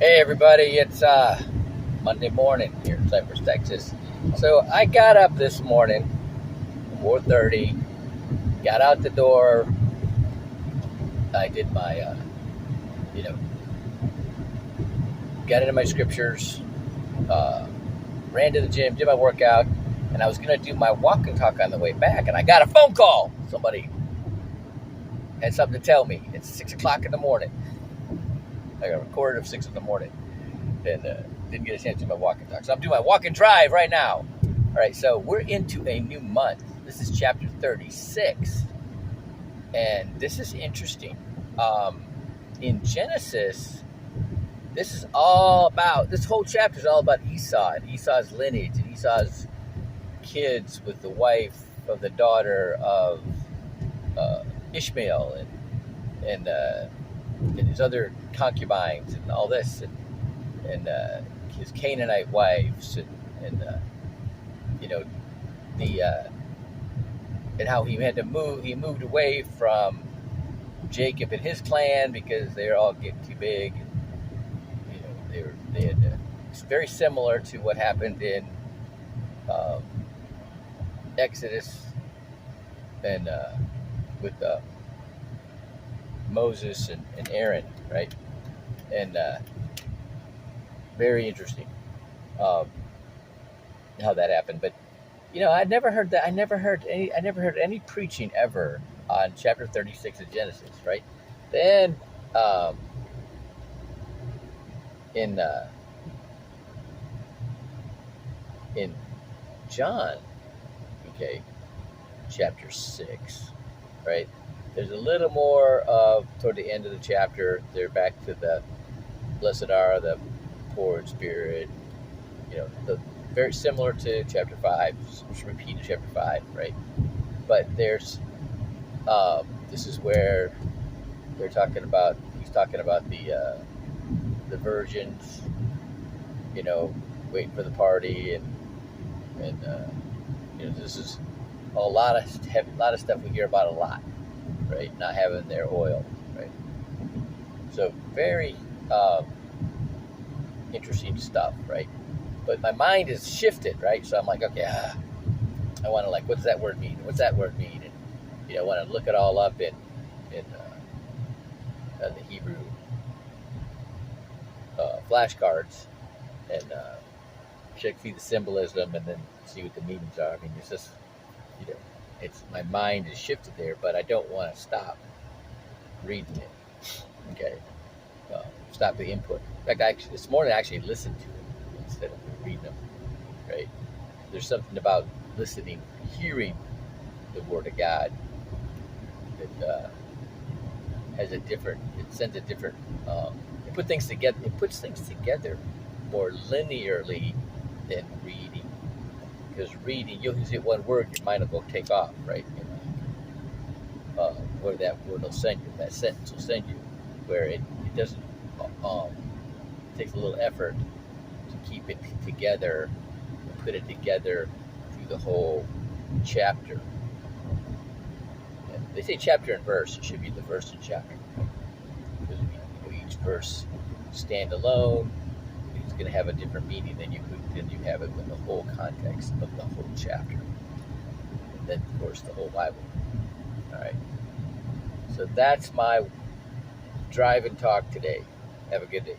Hey everybody, it's Monday morning here in Cypress, Texas. So I got up this morning, 4:30, got out the door. I did my, you know, got into my scriptures, uh, ran to the gym, did my workout, and I was going to do my walk and talk on the way back, and I got a phone call. Somebody had something to tell me. It's 6 o'clock in the morning. I got a quarter of 6 in the morning, and didn't get a chance to do my walk and talk. So I'm doing my walk and drive right now. All right, so we're into a new month. This is chapter 36, and this is interesting. In Genesis, this whole chapter is all about Esau and Esau's lineage and Esau's kids with the wife of the daughter of Ishmael and his other concubines and all this and his Canaanite wives and the and how he had to move. He moved away from Jacob and his clan because they were all getting too big. It's very similar to what happened in Exodus and with Moses and Aaron, right? And very interesting how that happened. But I never heard that. I never heard any preaching ever on chapter 36 of Genesis, right? Then in John, okay, chapter 6, right? There's a little more of toward the end of the chapter. They're back to the blessed are the poor in spirit. Very similar to chapter 5, just repeated chapter 5, right? But there's this is where he's talking about the virgins, waiting for the party, and this is a lot of stuff we hear about a lot, right? Not having their oil, right? So very interesting stuff, right? But my mind is shifted, right? So I'm like, okay, I want to what does that word mean? What's that word mean? And I want to look it all up in the Hebrew flashcards and see the symbolism and then see what the meanings are. I mean, it's just, it's my mind is shifted there, but I don't want to stop reading it. Okay, stop the input. In fact, this morning I actually listened to it instead of reading them. Right? There's something about listening, hearing the Word of God that sends a different. It puts things together more linearly than reading. Because reading, you'll just hit one word, your mind will go take off, right? Where that word will send you, that sentence will send you, where it doesn't. It takes a little effort to keep it together and put it together through the whole chapter. And they say chapter and verse. It should be the verse and chapter. Because each verse stand alone. It's going to have a different meaning than you have it with the whole context of the whole chapter. And then, of course, the whole Bible. All right. So that's my drive and talk today. Have a good day.